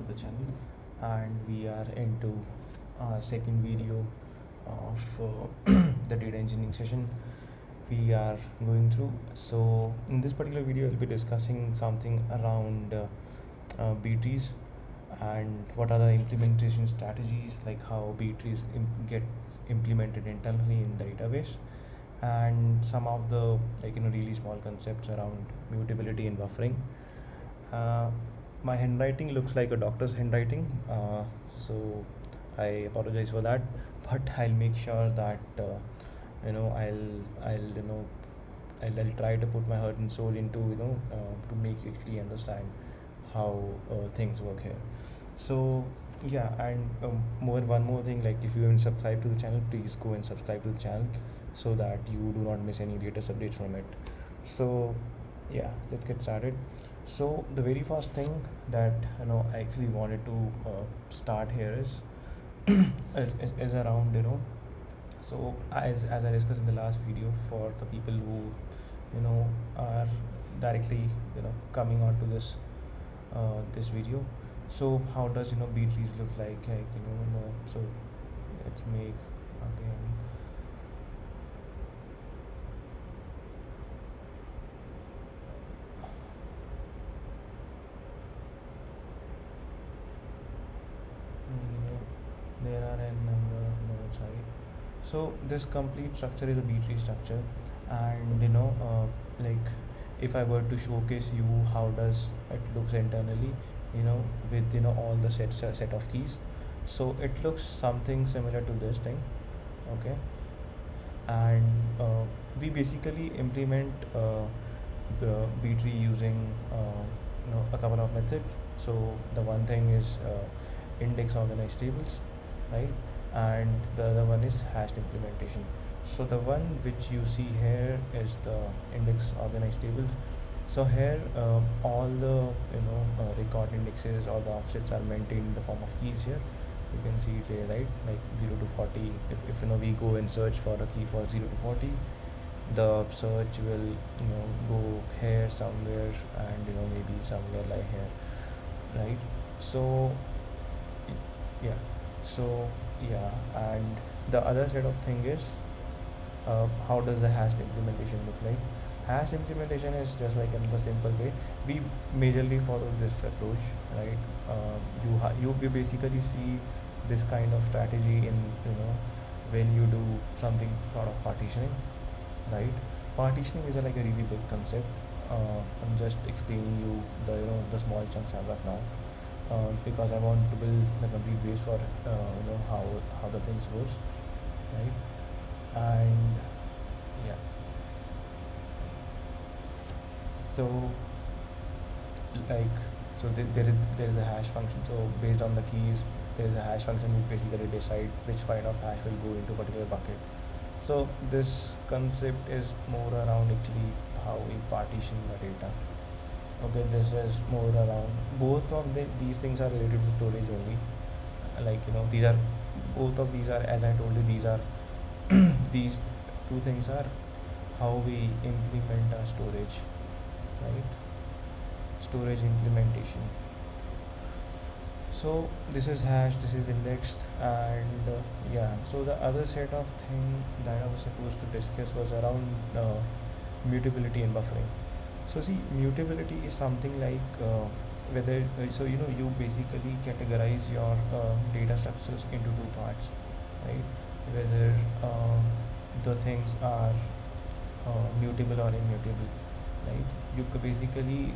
the channel, and we are into our second video of the data engineering session we are going through. So in this particular video I'll be discussing something around B trees and what are the implementation strategies, like how B trees get implemented internally in the database, and some of the really small concepts around mutability and buffering. uh, my handwriting looks like a doctor's handwriting, so I apologize for that, but I'll make sure that I'll try to put my heart and soul into to make you actually understand how things work here. So yeah, and one more thing, like if you haven't subscribed to the channel, please go and subscribe to the channel so that you do not miss any latest updates from it. So yeah, let's get started. So the very first thing that I actually wanted to start here is is around so as I discussed in the last video, for the people who are directly coming onto this video. So how does B trees look like so let's make again. There are a number of nodes, right? So this complete structure is a B tree structure, and like if I were to showcase you how does it looks internally, with all the set of keys, so it looks something similar to this thing. Okay, and we basically implement the B tree using a couple of methods. So the one thing is index organized tables, right? And the other one is hashed implementation. So the one which you see here is the index organized tables. So here all the record indexes, all the offsets are maintained in the form of keys here. You can see it here, right? Like 0 to 40. If we go and search for a key for 0 to 40, the search will go here somewhere, and maybe somewhere like here, right? So yeah, so yeah, and the other set of thing is how does the hashed implementation look like. Hash implementation is just like in the simple way we majorly follow this approach, right? You basically see this kind of strategy in when you do something sort of partitioning, right? Partitioning is like a really big concept. I'm just explaining you the small chunks as of now, because I want to build the complete base for how the things goes, right? And yeah, so like there is a hash function. So based on the keys, there is a hash function which basically decide which kind of hash will go into particular bucket. So this concept is more around actually how we partition the data. Okay, this is more around both of these things are related to storage only. Like these are both of these are, as I told you, these are these two things are how we implement our storage, right? Storage implementation. So this is hash, this is indexed, and yeah. So the other set of thing that I was supposed to discuss was around mutability and buffering. So see, mutability is something like whether so you basically categorize your data structures into two parts, right? Whether the things are mutable or immutable, right? You could basically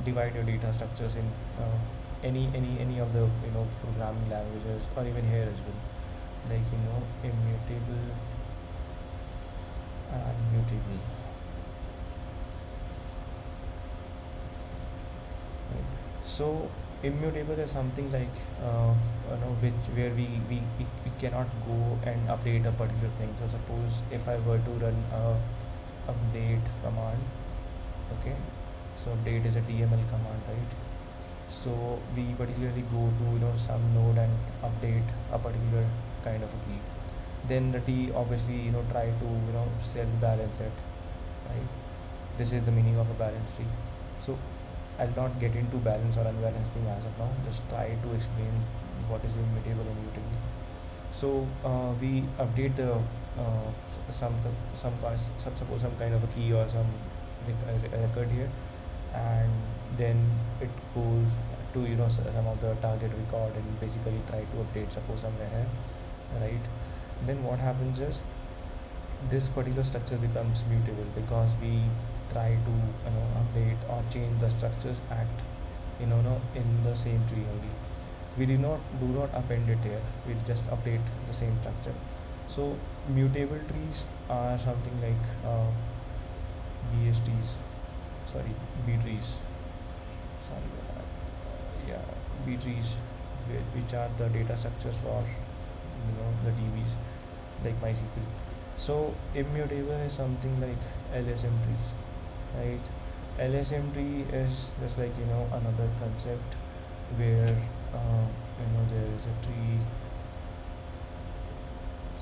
divide your data structures in any of the programming languages, or even here as well, like immutable and mutable, right? So immutable is something like which where we cannot go and update a particular thing. So suppose if I were to run a update command, okay, so update is a DML command, right? So we particularly go to some node and update a particular kind of a key. Then the T obviously try to self balance it, right? This is the meaning of a balance tree. So I'll not get into balance or unbalanced thing as of now. Just try to explain what is immutable and mutable. So we update the suppose some kind of a key or some record here, and then it goes to some of the target record and basically try to update suppose somewhere here, right? Then what happens is this particular structure becomes mutable because we try to update or change the structures at no, in the same tree only. We do not append it here, we just update the same structure. So mutable trees are something like bst's sorry b trees, sorry about that. Yeah, b trees, which are the data structures for the dbs like mysql. So immutable is something like lsm trees, right? lsm tree is just like another concept where there is a tree.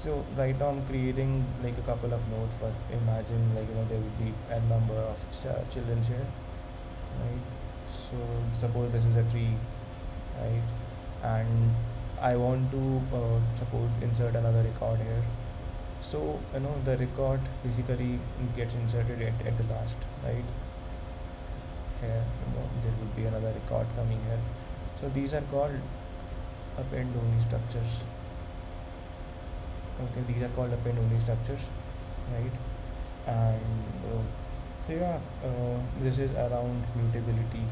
So right now I'm creating like a couple of nodes, but imagine like there will be a number of children here, right? So suppose this is a tree, right? And I want to suppose insert another record here. So the record basically gets inserted at the last, right? Here there will be another record coming here. So these are called append only structures. Okay, these are called append only structures, right? And so yeah, this is around mutability,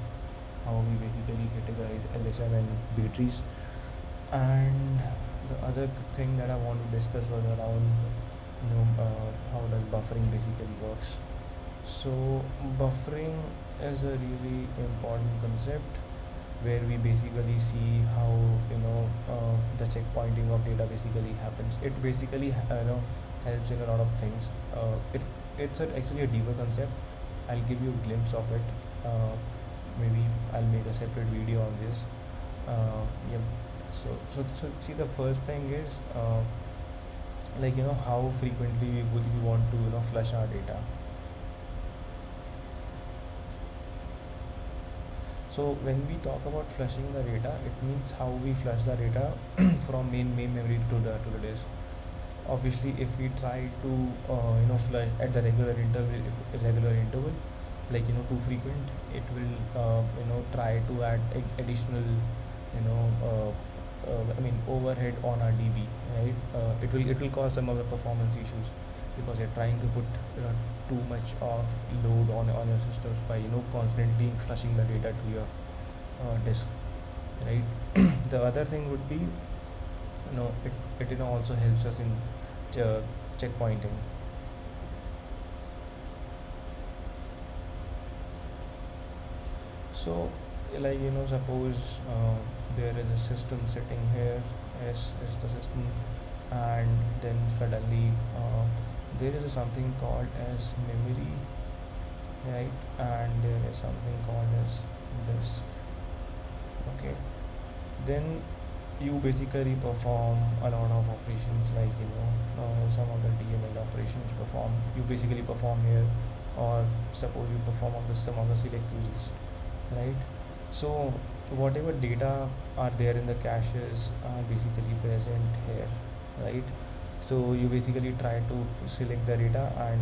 how we basically categorize lsm and b trees. And the other thing that I want to discuss was around how does buffering basically works. So buffering is a really important concept where we basically see how the checkpointing of data basically happens. It basically helps in a lot of things. Actually a deeper concept. I'll give you a glimpse of it. Maybe I'll make a separate video on this. Yeah. So see, the first thing is like how frequently we want to flush our data. So when we talk about flushing the data, it means how we flush the data from main memory to the disk. Obviously, if we try to flush at the regular interval, like too frequent, it will try to add additional I mean overhead on our DB, right? It will cause some of the performance issues because you're trying to put too much of load on your systems by constantly flushing the data to your disk, right? The other thing would be it also helps us in checkpointing. So like suppose there is a system sitting here, S is the system, and then suddenly there is something called as memory, right? And there is something called as disk. Okay, then you basically perform a lot of operations like some of the DML operations you basically perform here, or suppose you perform on the some of the select queries, right? So whatever data are there in the caches are basically present here, right? So you basically try to select the data, and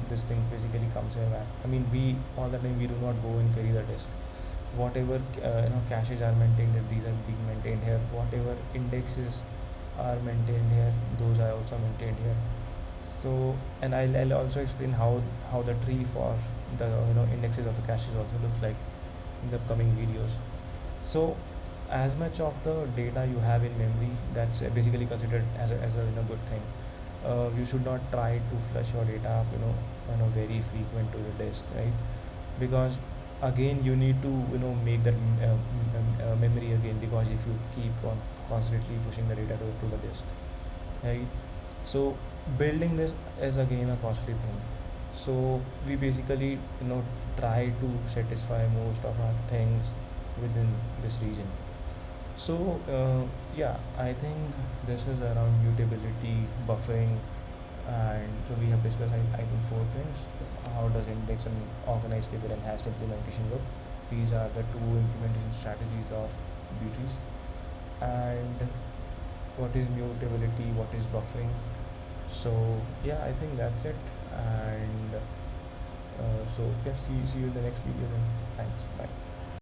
this thing basically comes here back. I mean, we all the time we do not go and query the disk. Whatever caches are maintained, these are being maintained here. Whatever indexes are maintained here, those are also maintained here. So, and I'll also explain how the tree for the indexes of the caches also looks like in the upcoming videos. So as much of the data you have in memory, that's basically considered as a good thing. You should not try to flush your data very frequent to the disk, right? Because again you need to make that memory again, because if you keep on constantly pushing the data to the disk, right? So building this is again a costly thing. So we basically try to satisfy most of our things within this region. So yeah, I think this is around mutability, buffering, and so we have discussed I think four things. How does index and organized table and hashed implementation look? These are the two implementation strategies of B-trees. And what is mutability, what is buffering. So yeah, I think that's it. And so yeah, see you in the next video then. Thanks, bye.